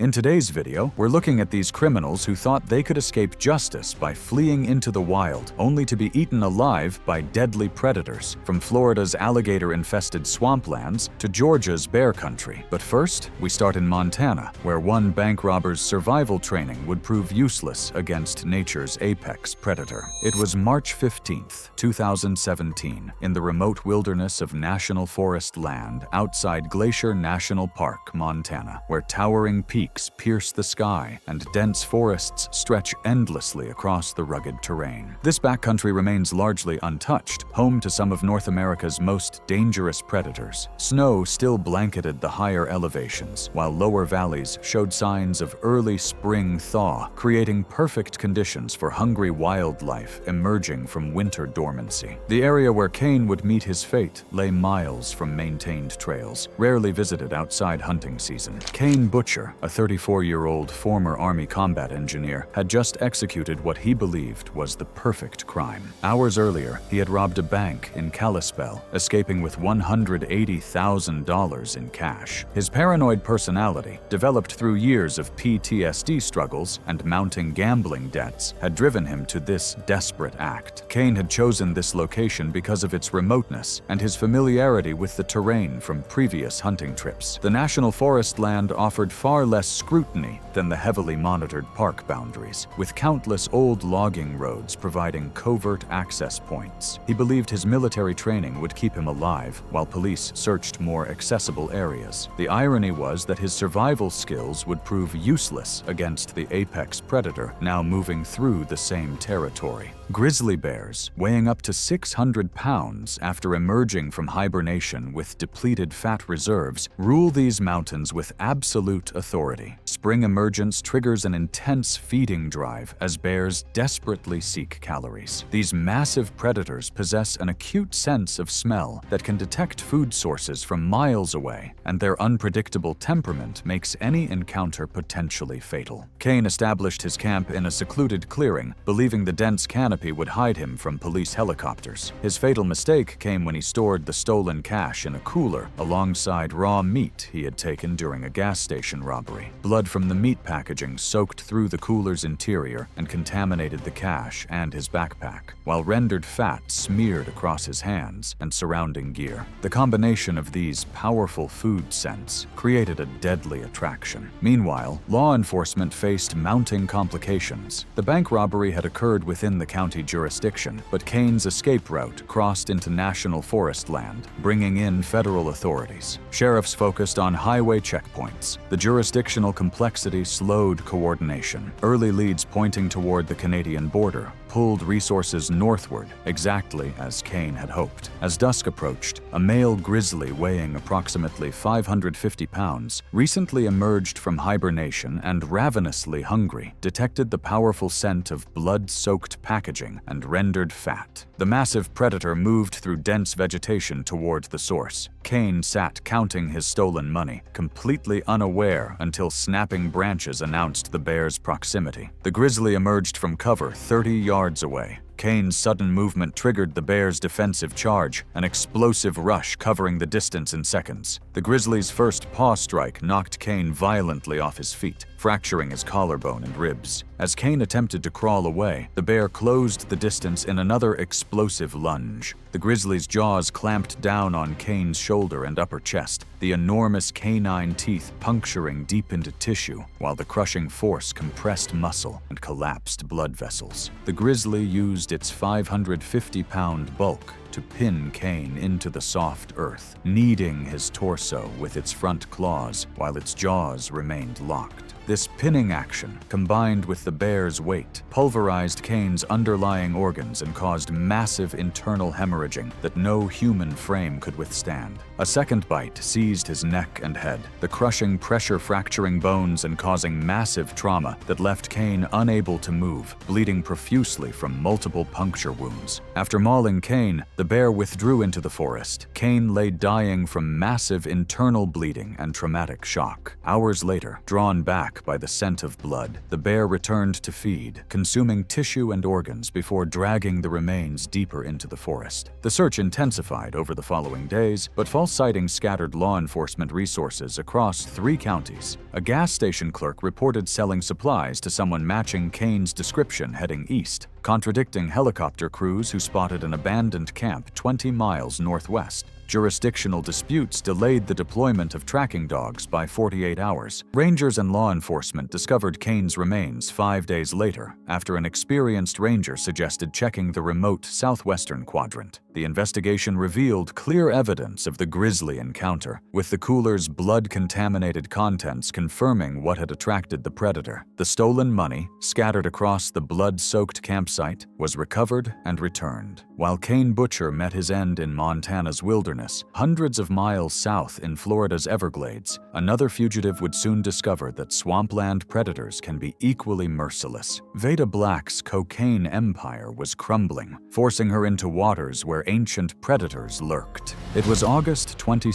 In today's video, we're looking at these criminals who thought they could escape justice by fleeing into the wild, only to be eaten alive by deadly predators, from Florida's alligator-infested swamplands to Georgia's bear country. But first, we start in Montana, where one bank robber's survival training would prove useless against nature's apex predator. It was March 15, 2017, in the remote wilderness of National Forest land outside Glacier National Park, Montana, where towering peaks pierce the sky and dense forests stretch endlessly across the rugged terrain. This backcountry remains largely untouched, home to some of North America's most dangerous predators. Snow still blanketed the higher elevations, while lower valleys showed signs of early spring thaw, creating perfect conditions for hungry wildlife emerging from winter dormancy. The area where Kane would meet his fate lay miles from maintained trails, rarely visited outside hunting season. Kane Butcher, a 34-year-old former Army combat engineer, had just executed what he believed was the perfect crime. Hours earlier, he had robbed a bank in Kalispell, escaping with $180,000 in cash. His paranoid personality, developed through years of PTSD struggles and mounting gambling debts, had driven him to this desperate act. Kane had chosen this location because of its remoteness and his familiarity with the terrain from previous hunting trips. The National Forest land offered far less scrutiny than the heavily monitored park boundaries, with countless old logging roads providing covert access points. He believed his military training would keep him alive while police searched more accessible areas. The irony was that his survival skills would prove useless against the apex predator now moving through the same territory. Grizzly bears, weighing up to 600 pounds after emerging from hibernation with depleted fat reserves, rule these mountains with absolute authority. Spring emergence triggers an intense feeding drive as bears desperately seek calories. These massive predators possess an acute sense of smell that can detect food sources from miles away, and their unpredictable temperament makes any encounter potentially fatal. Kane established his camp in a secluded clearing, believing the dense canopy would hide him from police helicopters. His fatal mistake came when he stored the stolen cash in a cooler alongside raw meat he had taken during a gas station robbery. Blood from the meat packaging soaked through the cooler's interior and contaminated the cash and his backpack, while rendered fat smeared across his hands and surrounding gear. The combination of these powerful food scents created a deadly attraction. Meanwhile, law enforcement faced mounting complications. The bank robbery had occurred within the county jurisdiction, but Kane's escape route crossed into National Forest land, bringing in federal authorities. Sheriffs focused on highway checkpoints. The jurisdictional complexity slowed coordination. Early leads pointing toward the Canadian border pulled resources northward, exactly as Kane had hoped. As dusk approached, a male grizzly weighing approximately 550 pounds, recently emerged from hibernation and ravenously hungry, detected the powerful scent of blood-soaked packaging and rendered fat. The massive predator moved through dense vegetation toward the source. Kane sat counting his stolen money, completely unaware until snapping branches announced the bear's proximity. The grizzly emerged from cover 30 yards away. Kane's sudden movement triggered the bear's defensive charge, an explosive rush covering the distance in seconds. The grizzly's first paw strike knocked Kane violently off his feet, fracturing his collarbone and ribs. As Kane attempted to crawl away, the bear closed the distance in another explosive lunge. The grizzly's jaws clamped down on Kane's shoulder and upper chest, the enormous canine teeth puncturing deep into tissue, while the crushing force compressed muscle and collapsed blood vessels. The grizzly used its 550-pound bulk to pin Kane into the soft earth, kneading his torso with its front claws while its jaws remained locked. This pinning action, combined with the bear's weight, pulverized Kane's underlying organs and caused massive internal hemorrhaging that no human frame could withstand. A second bite seized his neck and head, the crushing pressure fracturing bones and causing massive trauma that left Kane unable to move, bleeding profusely from multiple puncture wounds. After mauling Kane, the bear withdrew into the forest. Kane lay dying from massive internal bleeding and traumatic shock. Hours later, drawn back back by the scent of blood, the bear returned to feed, consuming tissue and organs before dragging the remains deeper into the forest. The search intensified over the following days, but false sightings scattered law enforcement resources across 3 counties. A gas station clerk reported selling supplies to someone matching Kane's description heading east, contradicting helicopter crews who spotted an abandoned camp 20 miles northwest. Jurisdictional disputes delayed the deployment of tracking dogs by 48 hours. Rangers and law enforcement discovered Kane's remains 5 days later, after an experienced ranger suggested checking the remote southwestern quadrant. The investigation revealed clear evidence of the Grizzly encounter, with the cooler's blood-contaminated contents confirming what had attracted the predator. The stolen money, scattered across the blood-soaked campsite, was recovered and returned. While Kane Butcher met his end in Montana's wilderness, hundreds of miles south in Florida's Everglades, another fugitive would soon discover that swampland predators can be equally merciless. Veda Black's cocaine empire was crumbling, forcing her into waters where ancient predators lurked. It was August 22,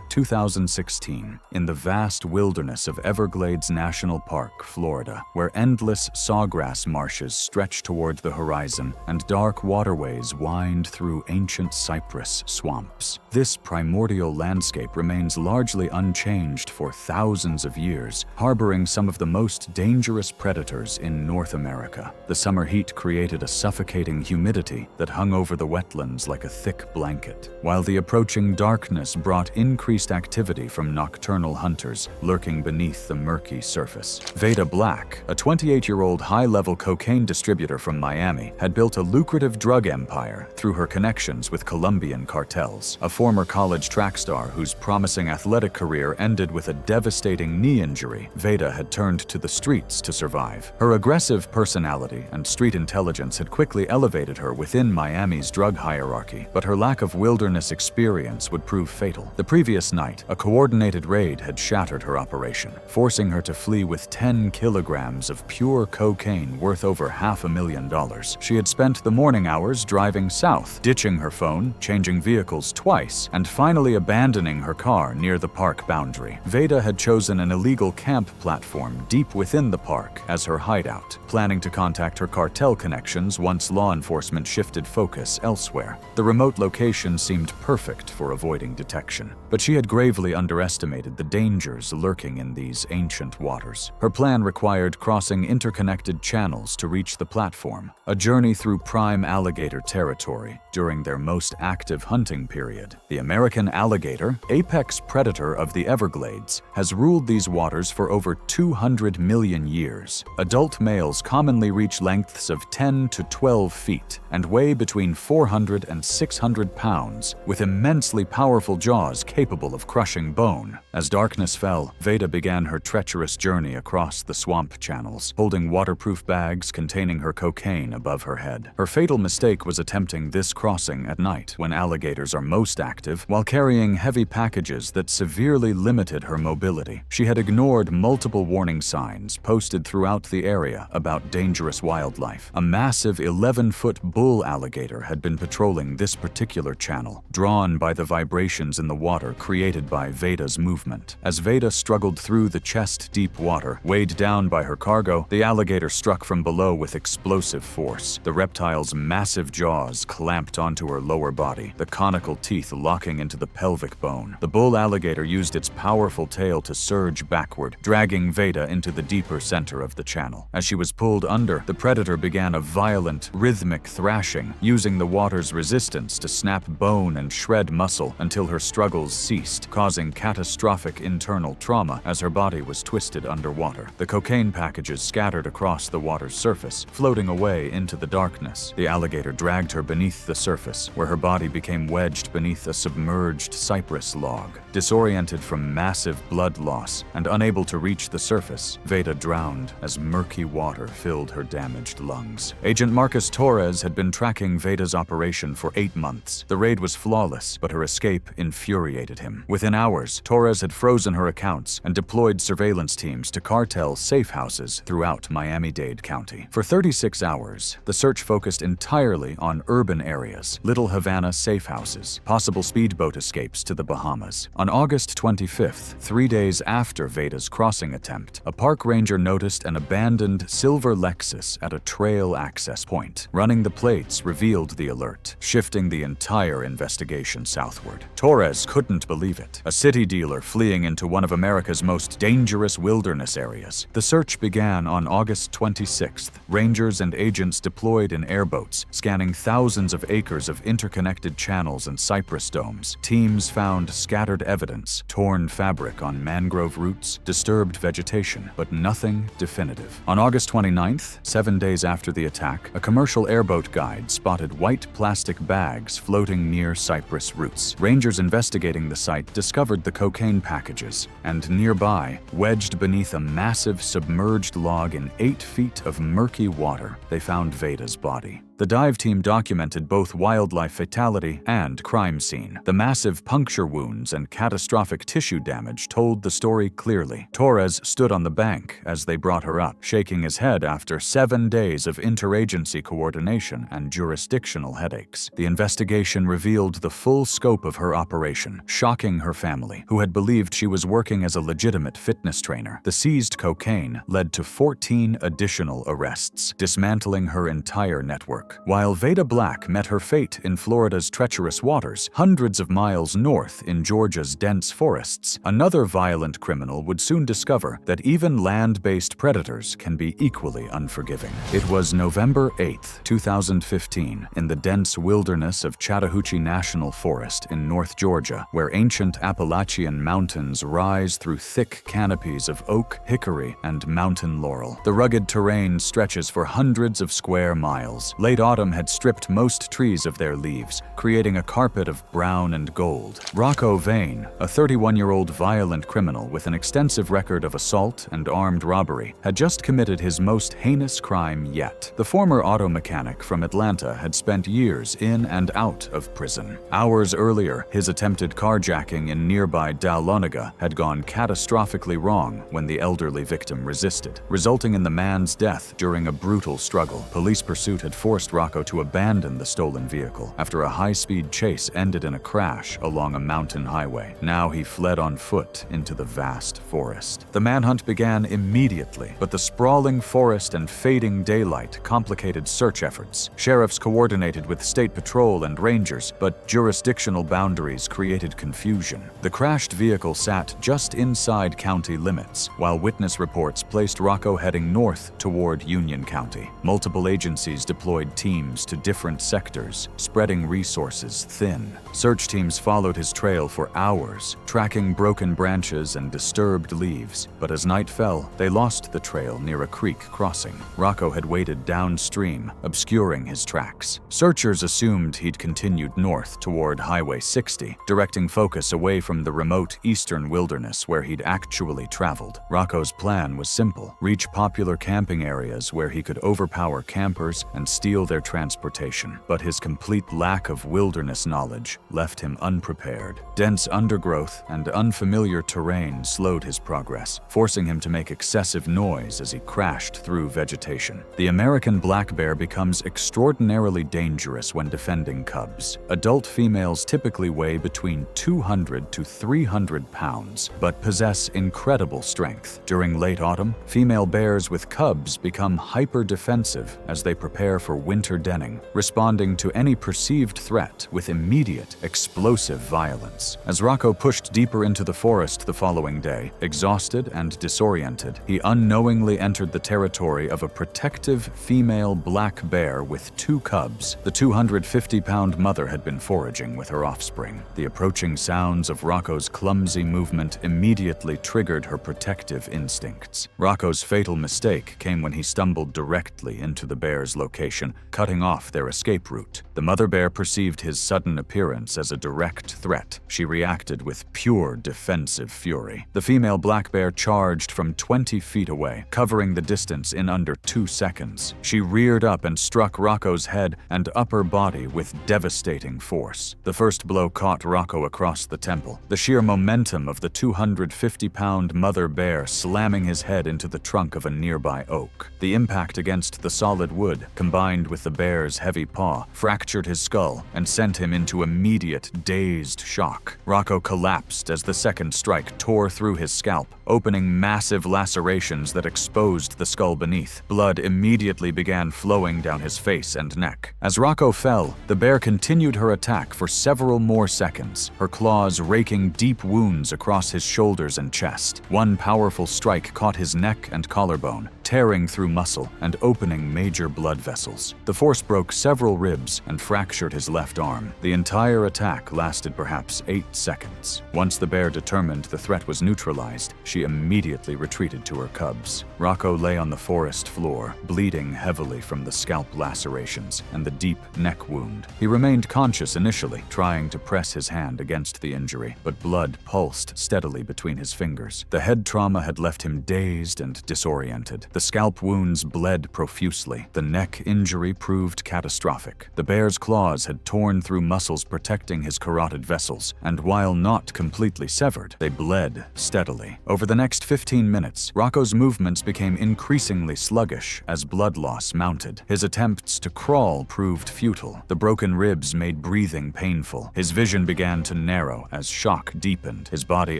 2016, in the vast wilderness of Everglades National Park, Florida, where endless sawgrass marshes stretch toward the horizon and dark waterways wind through ancient cypress swamps. This primordial landscape remains largely unchanged for thousands of years, harboring some of the most dangerous predators in North America. The summer heat created a suffocating humidity that hung over the wetlands like a thick blanket, while the approaching darkness brought increased activity from nocturnal hunters lurking beneath the murky surface. Veda Black, a 28-year-old high-level cocaine distributor from Miami, had built a lucrative drug empire through her connections with Colombian cartels. A former college track star whose promising athletic career ended with a devastating knee injury, Veda had turned to the streets to survive. Her aggressive personality and street intelligence had quickly elevated her within Miami's drug hierarchy, but her lack of wilderness experience would prove fatal. The previous night, a coordinated raid had shattered her operation, forcing her to flee with 10 kilograms of pure cocaine worth over $500,000. She had spent the morning hours driving south, ditching her phone, changing vehicles twice, and finally abandoning her car near the park boundary. Veda had chosen an illegal camp platform deep within the park as her hideout, planning to contact her cartel connections once law enforcement shifted focus elsewhere. The remote location seemed perfect for avoiding detection, but she had gravely underestimated the dangers lurking in these ancient waters. Her plan required crossing interconnected channels to reach the platform, a journey through prime alligator territory during their most active hunting period. The American alligator, apex predator of the Everglades, has ruled these waters for over 200 million years. Adult males commonly reach lengths of 10 to 12 feet and weigh between 400 and 600 pounds, with immensely powerful jaws capable of crushing bone. As darkness fell, Veda began her treacherous journey across the swamp channels, holding waterproof bags containing her cocaine above her head. Her fatal mistake was attempting this crossing at night, when alligators are most active, while carrying heavy packages that severely limited her mobility. She had ignored multiple warning signs posted throughout the area about dangerous wildlife. A massive 11-foot bull alligator had been patrolling this particular channel, drawn by the vibrations in the water created by Veda's movement. As Veda struggled through the chest-deep water, weighed down by her cargo, the alligator struck from below with explosive force. The reptile's massive jaws clamped onto her lower body, the conical teeth locking into the pelvic bone. The bull alligator used its powerful tail to surge backward, dragging Veda into the deeper center of the channel. As she was pulled under, the predator began a violent, rhythmic thrashing, using the water's resistance to snap bone and shred muscle until her struggles ceased, causing catastrophic internal trauma as her body was twisted underwater. The cocaine packages scattered across the water's surface, floating away into the darkness. The alligator dragged her beneath the surface, where her body became wedged beneath a submerged cypress log. Disoriented from massive blood loss and unable to reach the surface, Veda drowned as murky water filled her damaged lungs. Agent Marcus Torres had been tracking Veda's operation for 8 months. The raid was flawless, but her escape infuriated him. Within hours, Torres had frozen her accounts and deployed surveillance teams to cartel safe houses throughout Miami-Dade County. For 36 hours, hours. The search focused entirely on urban areas, Little Havana safe houses, possible speedboat escapes to the Bahamas. On August 25th, 3 days after Veda's crossing attempt, a park ranger noticed an abandoned silver Lexus at a trail access point. Running the plates revealed the alert, shifting the entire investigation southward. Torres couldn't believe it. A city dealer fleeing into one of America's most dangerous wilderness areas. The search began on August 26th. Rangers and agents deployed in airboats, scanning thousands of acres of interconnected channels and cypress domes. Teams found scattered evidence, torn fabric on mangrove roots, disturbed vegetation, but nothing definitive. On August 29th, 7 days after the attack, a commercial airboat guide spotted white plastic bags floating near cypress roots. Rangers investigating the site discovered the cocaine packages, and nearby, wedged beneath a massive submerged log in 8 feet of murky water, they found Veda's body. The dive team documented both wildlife fatality and crime scene. The massive puncture wounds and catastrophic tissue damage told the story clearly. Torres stood on the bank as they brought her up, shaking his head after 7 days of interagency coordination and jurisdictional headaches. The investigation revealed the full scope of her operation, shocking her family, who had believed she was working as a legitimate fitness trainer. The seized cocaine led to 14 additional arrests, dismantling her entire network. While Veda Black met her fate in Florida's treacherous waters, hundreds of miles north in Georgia's dense forests, another violent criminal would soon discover that even land-based predators can be equally unforgiving. It was November 8, 2015, in the dense wilderness of Chattahoochee National Forest in North Georgia, where ancient Appalachian mountains rise through thick canopies of oak, hickory, and mountain laurel. The rugged terrain stretches for hundreds of square miles. Late autumn had stripped most trees of their leaves, creating a carpet of brown and gold. Rocco Vane, a 31-year-old violent criminal with an extensive record of assault and armed robbery, had just committed his most heinous crime yet. The former auto mechanic from Atlanta had spent years in and out of prison. Hours earlier, his attempted carjacking in nearby Dahlonega had gone catastrophically wrong when the elderly victim resisted, resulting in the man's death during a brutal struggle. Police pursuit had forced Rocco to abandon the stolen vehicle after a high-speed chase ended in a crash along a mountain highway. Now he fled on foot into the vast forest. The manhunt began immediately, but the sprawling forest and fading daylight complicated search efforts. Sheriffs coordinated with state patrol and rangers, but jurisdictional boundaries created confusion. The crashed vehicle sat just inside county limits, while witness reports placed Rocco heading north toward Union County. Multiple agencies deployed teams to different sectors, spreading resources thin. Search teams followed his trail for hours, tracking broken branches and disturbed leaves, but as night fell, they lost the trail near a creek crossing. Rocco had waded downstream, obscuring his tracks. Searchers assumed he'd continued north toward Highway 60, directing focus away from the remote eastern wilderness where he'd actually traveled. Rocco's plan was simple: reach popular camping areas where he could overpower campers and steal their transportation. But his complete lack of wilderness knowledge left him unprepared. Dense undergrowth and unfamiliar terrain slowed his progress, forcing him to make excessive noise as he crashed through vegetation. The American black bear becomes extraordinarily dangerous when defending cubs. Adult females typically weigh between 200 to 300 pounds, but possess incredible strength. During late autumn, female bears with cubs become hyper-defensive as they prepare for winter denning, responding to any perceived threat with immediate, explosive violence. As Rocco pushed deeper into the forest the following day, exhausted and disoriented, he unknowingly entered the territory of a protective female black bear with 2 cubs. The 250-pound mother had been foraging with her offspring. The approaching sounds of Rocco's clumsy movement immediately triggered her protective instincts. Rocco's fatal mistake came when he stumbled directly into the bear's location, cutting off their escape route. The mother bear perceived his sudden appearance as a direct threat. She reacted with pure defensive fury. The female black bear charged from 20 feet away, covering the distance in under 2 seconds. She reared up and struck Rocco's head and upper body with devastating force. The first blow caught Rocco across the temple. The sheer momentum of the 250-pound mother bear slamming his head into the trunk of a nearby oak. The impact against the solid wood, combined with the bear's heavy paw, fractured his skull and sent him into immediate, dazed shock. Rocco collapsed as the second strike tore through his scalp, opening massive lacerations that exposed the skull beneath. Blood immediately began flowing down his face and neck. As Rocco fell, the bear continued her attack for several more seconds, her claws raking deep wounds across his shoulders and chest. One powerful strike caught his neck and collarbone, tearing through muscle and opening major blood vessels. The force broke several ribs and fractured his left arm. The entire attack lasted perhaps 8 seconds. Once the bear determined the threat was neutralized, she immediately retreated to her cubs. Rocco lay on the forest floor, bleeding heavily from the scalp lacerations and the deep neck wound. He remained conscious initially, trying to press his hand against the injury, but blood pulsed steadily between his fingers. The head trauma had left him dazed and disoriented. The scalp wounds bled profusely. The neck injury proved catastrophic. The bear's claws had torn through muscles protecting his carotid vessels, and while not completely severed, they bled steadily. Over the next 15 minutes, Rocco's movements became increasingly sluggish as blood loss mounted. His attempts to crawl proved futile. The broken ribs made breathing painful. His vision began to narrow as shock deepened, his body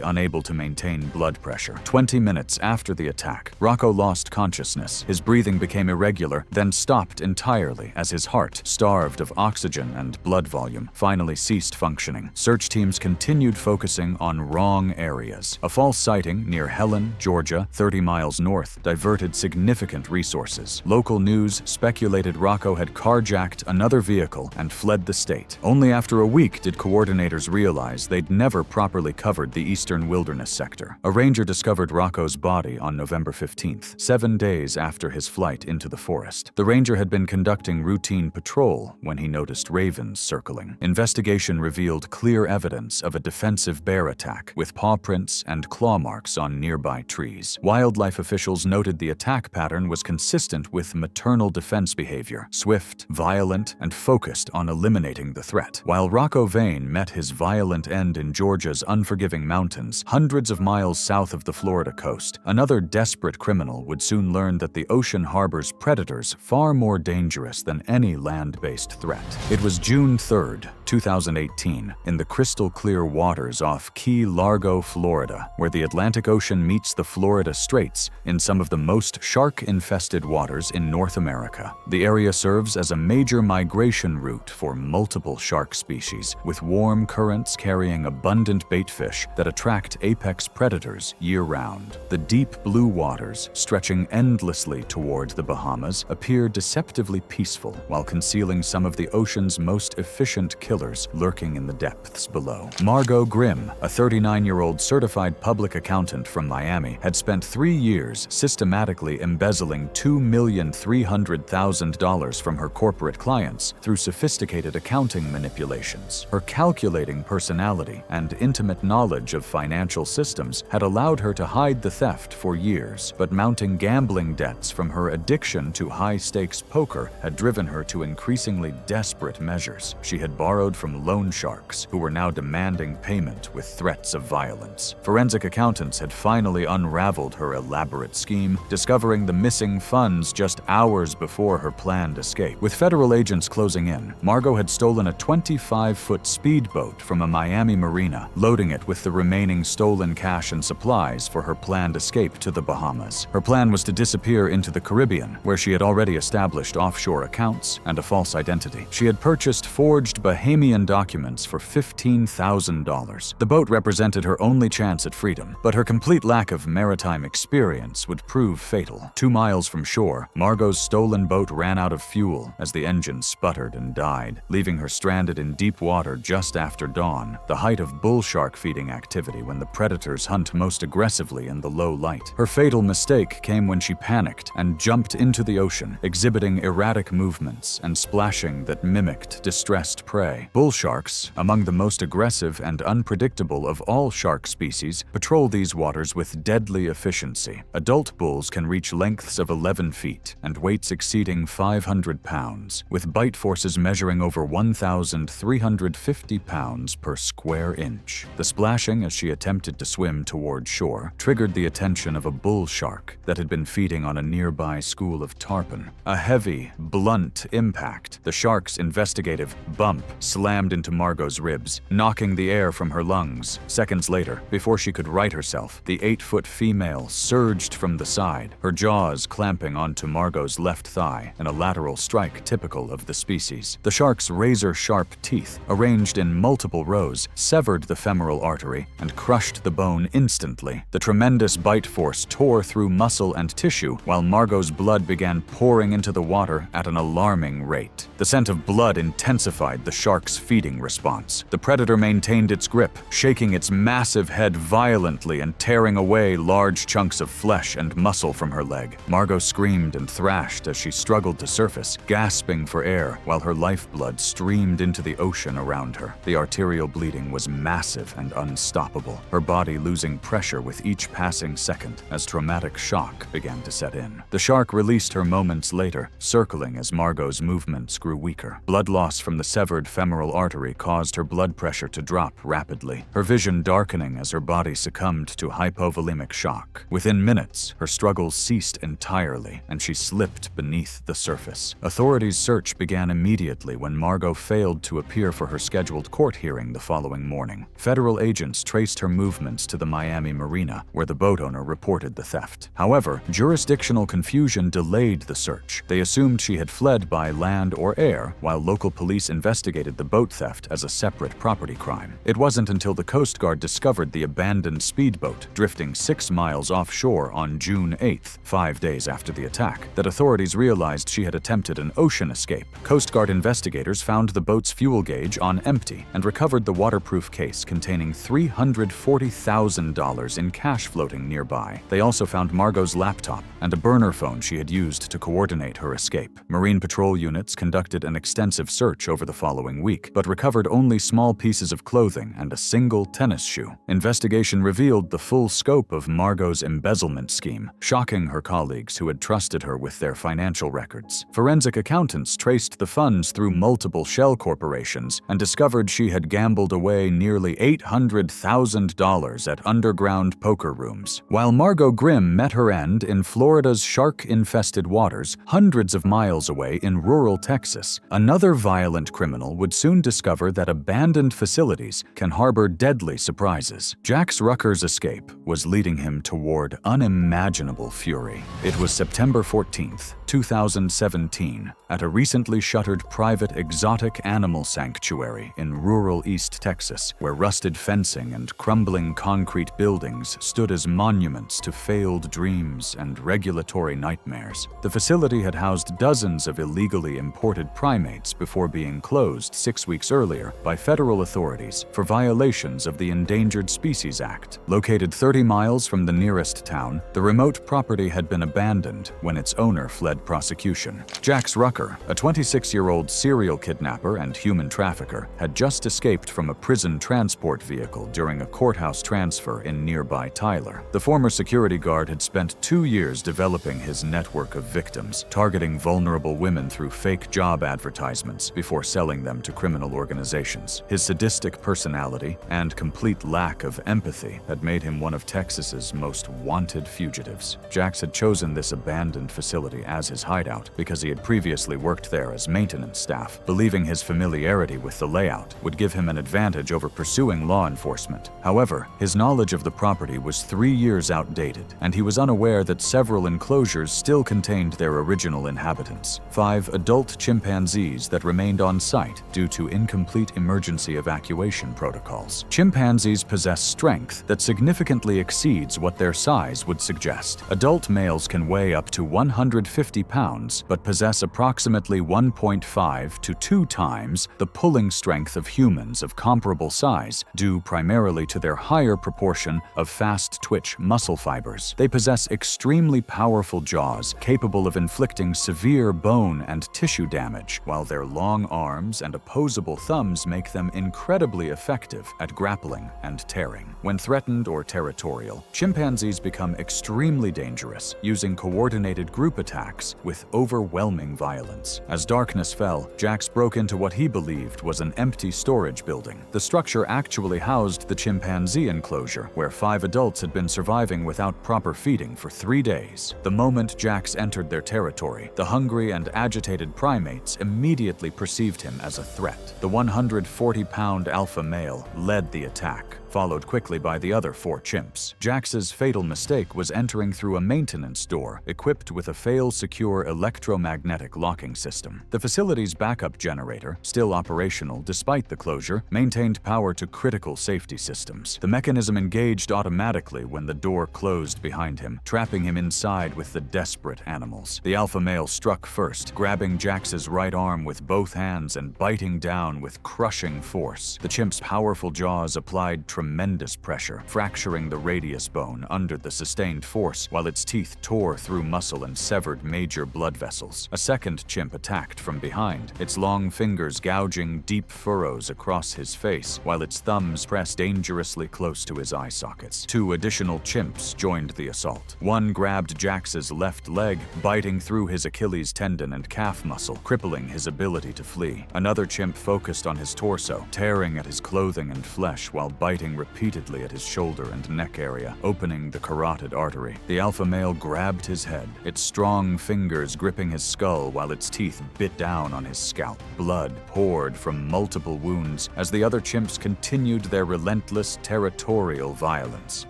unable to maintain blood pressure. 20 minutes after the attack, Rocco lost consciousness. His breathing became irregular, then stopped entirely as his heart, starved of oxygen and blood volume, finally ceased functioning. Search teams continued focusing on wrong areas. A false sighting near Helen, Georgia, 30 miles north, diverted significant resources. Local news speculated Rocco had carjacked another vehicle and fled the state. Only after a week did coordinators realize they'd never properly covered the eastern wilderness sector. A ranger discovered Rocco's body on November 15th, 7 days after his flight into the forest. The ranger had been conducting routine patrol when he noticed ravens circling. Investigation revealed clear evidence of a defensive bear attack, with paw prints and claw marks on nearby trees. Wildlife officials noted the attack pattern was consistent with maternal defense behavior, swift, violent, and focused on eliminating the threat. While Rocco Vane met his violent end in Georgia's unforgiving mountains, hundreds of miles south of the Florida coast, another desperate criminal would soon learn that the ocean harbors predators far more dangerous than any land-based threat. It was June 3rd, 2018, in the crystal-clear waters off Key Largo, Florida, where the Atlantic Ocean meets the Florida Straits in some of the most shark-infested waters in North America. The area serves as a major migration route for multiple shark species, with warm currents carrying abundant bait fish that attract apex predators year-round. The deep blue waters, stretching endlessly toward the Bahamas, appear deceptively peaceful while concealing some of the ocean's most efficient killers lurking in the depths below. Margot Grimm, a 39-year-old certified public accountant from Miami, had spent 3 years systematically embezzling $2,300,000 from her corporate clients through sophisticated accounting manipulations. Her calculating personality and intimate knowledge of financial systems had allowed her to hide the theft for years, but mounting gambling debts from her addiction to high-stakes poker had driven her to increasingly desperate measures. She had borrowed from loan sharks, who were now demanding payment with threats of violence. Forensic accountants had finally unraveled her elaborate scheme, discovering the missing funds just hours before her planned escape. With federal agents closing in, Margot had stolen a 25-foot speedboat from a Miami marina, loading it with the remaining stolen cash and supplies for her planned escape to the Bahamas. Her plan was to disappear into the Caribbean, where she had already established offshore accounts and a false identity. She had purchased forged Bahamian Bahamian documents for $15,000. The boat represented her only chance at freedom, but her complete lack of maritime experience would prove fatal. 2 miles from shore, Margot's stolen boat ran out of fuel as the engine sputtered and died, leaving her stranded in deep water just after dawn, the height of bull shark feeding activity when the predators hunt most aggressively in the low light. Her fatal mistake came when she panicked and jumped into the ocean, exhibiting erratic movements and splashing that mimicked distressed prey. Bull sharks, among the most aggressive and unpredictable of all shark species, patrol these waters with deadly efficiency. Adult bulls can reach lengths of 11 feet and weights exceeding 500 pounds, with bite forces measuring over 1,350 pounds per square inch. The splashing as she attempted to swim toward shore triggered the attention of a bull shark that had been feeding on a nearby school of tarpon. A heavy, blunt impact, the shark's investigative bump, slammed into Margot's ribs, knocking the air from her lungs. Seconds later, before she could right herself, the 8-foot female surged from the side, her jaws clamping onto Margot's left thigh in a lateral strike typical of the species. The shark's razor-sharp teeth, arranged in multiple rows, severed the femoral artery and crushed the bone instantly. The tremendous bite force tore through muscle and tissue, while Margot's blood began pouring into the water at an alarming rate. The scent of blood intensified the shark's feeding response. The predator maintained its grip, shaking its massive head violently and tearing away large chunks of flesh and muscle from her leg. Margot screamed and thrashed as she struggled to surface, gasping for air while her lifeblood streamed into the ocean around her. The arterial bleeding was massive and unstoppable, her body losing pressure with each passing second as traumatic shock began to set in. The shark released her moments later, circling as Margot's movements grew weaker. Blood loss from the severed femoral artery caused her blood pressure to drop rapidly, her vision darkening as her body succumbed to hypovolemic shock. Within minutes, her struggles ceased entirely, and she slipped beneath the surface. Authorities' search began immediately when Margot failed to appear for her scheduled court hearing the following morning. Federal agents traced her movements to the Miami marina, where the boat owner reported the theft. However, jurisdictional confusion delayed the search. They assumed she had fled by land or air, while local police investigated the boat theft as a separate property crime. It wasn't until the Coast Guard discovered the abandoned speedboat drifting 6 miles offshore on June 8th, 5 days after the attack, that authorities realized she had attempted an ocean escape. Coast Guard investigators found the boat's fuel gauge on empty and recovered the waterproof case containing $340,000 in cash floating nearby. They also found Margot's laptop and a burner phone she had used to coordinate her escape. Marine patrol units conducted an extensive search over the following week, but recovered only small pieces of clothing and a single tennis shoe. Investigation revealed the full scope of Margot's embezzlement scheme, shocking her colleagues who had trusted her with their financial records. Forensic accountants traced the funds through multiple shell corporations and discovered she had gambled away nearly $800,000 at underground poker rooms. While Margot Grimm met her end in Florida's shark-infested waters, hundreds of miles away in rural Texas, another violent criminal would soon discover that abandoned facilities can harbor deadly surprises. Jax Rucker's escape was leading him toward unimaginable fury. It was September 14th, 2017, at a recently shuttered private exotic animal sanctuary in rural East Texas, where rusted fencing and crumbling concrete buildings stood as monuments to failed dreams and regulatory nightmares. The facility had housed dozens of illegally imported primates before being closed 6 weeks earlier by federal authorities for violations of the Endangered Species Act. Located 30 miles from the nearest town, the remote property had been abandoned when its owner fled prosecution. Jax Rucker, a 26-year-old serial kidnapper and human trafficker, had just escaped from a prison transport vehicle during a courthouse transfer in nearby Tyler. The former security guard had spent 2 years developing his network of victims, targeting vulnerable women through fake job advertisements before selling them to criminal organizations. His sadistic personality and complete lack of empathy had made him one of Texas's most wanted fugitives. Jax had chosen this abandoned facility as his hideout because he had previously worked there as maintenance staff, believing his familiarity with the layout would give him an advantage over pursuing law enforcement. However, his knowledge of the property was 3 years outdated, and he was unaware that several enclosures still contained their original inhabitants, 5 adult chimpanzees that remained on site due due to incomplete emergency evacuation protocols. Chimpanzees possess strength that significantly exceeds what their size would suggest. Adult males can weigh up to 150 pounds, but possess approximately 1.5 to 2 times the pulling strength of humans of comparable size, due primarily to their higher proportion of fast-twitch muscle fibers. They possess extremely powerful jaws capable of inflicting severe bone and tissue damage, while their long arms and opposable thumbs make them incredibly effective at grappling and tearing. When threatened or territorial, chimpanzees become extremely dangerous, using coordinated group attacks with overwhelming violence. As darkness fell, Jax broke into what he believed was an empty storage building. The structure actually housed the chimpanzee enclosure, where 5 adults had been surviving without proper feeding for 3 days. The moment Jax entered their territory, the hungry and agitated primates immediately perceived him as a threat. The 140-pound alpha male led the attack, followed quickly by the other 4 chimps. Jax's fatal mistake was entering through a maintenance door equipped with a fail-secure electromagnetic locking system. The facility's backup generator, still operational despite the closure, maintained power to critical safety systems. The mechanism engaged automatically when the door closed behind him, trapping him inside with the desperate animals. The alpha male struck first, grabbing Jax's right arm with both hands and biting down with crushing force. The chimp's powerful jaws applied tremendous pressure, fracturing the radius bone under the sustained force, while its teeth tore through muscle and severed major blood vessels. A second chimp attacked from behind, its long fingers gouging deep furrows across his face, while its thumbs pressed dangerously close to his eye sockets. 2 additional chimps joined the assault. One grabbed Jax's left leg, biting through his Achilles tendon and calf muscle, crippling his ability to flee. Another chimp focused on his torso, tearing at his clothing and flesh while biting repeatedly at his shoulder and neck area, opening the carotid artery. The alpha male grabbed his head, its strong fingers gripping his skull while its teeth bit down on his scalp. Blood poured from multiple wounds as the other chimps continued their relentless territorial violence.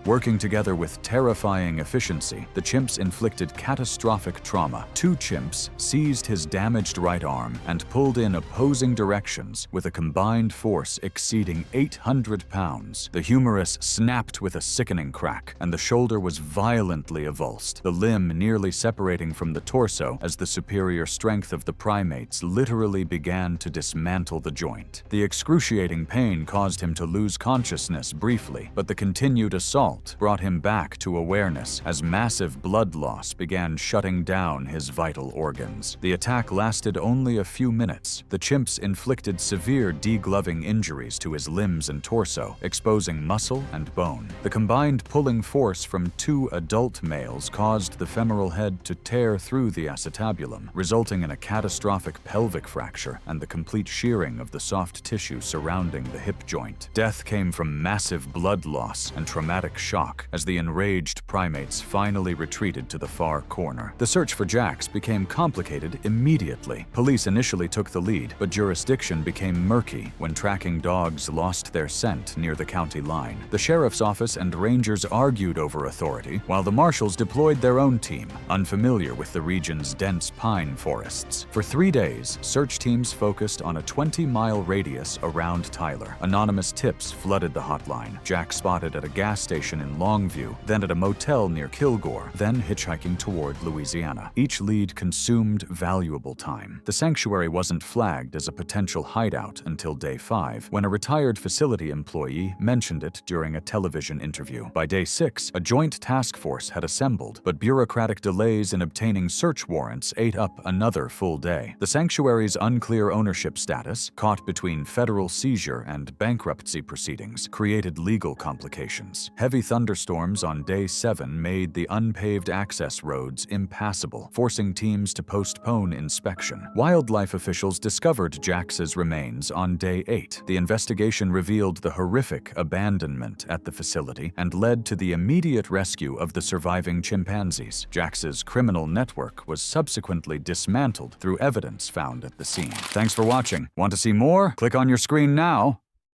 Working together with terrifying efficiency, the chimps inflicted catastrophic trauma. 2 chimps seized his damaged right arm and pulled in opposing directions with a combined force exceeding 800 pounds. The humerus snapped with a sickening crack, and the shoulder was violently avulsed, the limb nearly separating from the torso as the superior strength of the primates literally began to dismantle the joint. The excruciating pain caused him to lose consciousness briefly, but the continued assault brought him back to awareness as massive blood loss began shutting down his vital organs. The attack lasted only a few minutes. The chimps inflicted severe degloving injuries to his limbs and torso, exposing muscle and bone. The combined pulling force from 2 adult males caused the femoral head to tear through the acetabulum, resulting in a catastrophic pelvic fracture and the complete shearing of the soft tissue surrounding the hip joint. Death came from massive blood loss and traumatic shock as the enraged primates finally retreated to the far corner. The search for Jax became complicated immediately. Police initially took the lead, but jurisdiction became murky when tracking dogs lost their scent near the county line. The sheriff's office and rangers argued over authority, while the marshals deployed their own team, unfamiliar with the region's dense pine forests. For 3 days, search teams focused on a 20-mile radius around Tyler. Anonymous tips flooded the hotline. Jax spotted at a gas station in Longview, then at a motel near Kilgore, then hitchhiking toward Louisiana. Each lead consumed valuable time. The sanctuary wasn't flagged as a potential hideout until day 5, when a retired facility employee mentioned it during a television interview. By day 6, a joint task force had assembled, but bureaucratic delays in obtaining search warrants ate up another full day. The sanctuary's unclear ownership status, caught between federal seizure and bankruptcy proceedings, created legal complications. Heavy thunderstorms on day 7 made the unpaved access roads impassable, forcing teams to postpone inspection. Wildlife officials discovered Jax's remains on day 8. The investigation revealed the horrific abandonment at the facility and led to the immediate rescue of the surviving chimpanzees. Jax's criminal network was subsequently dismantled through evidence found at the scene. Thanks for watching. Want to see more? Click on your screen now.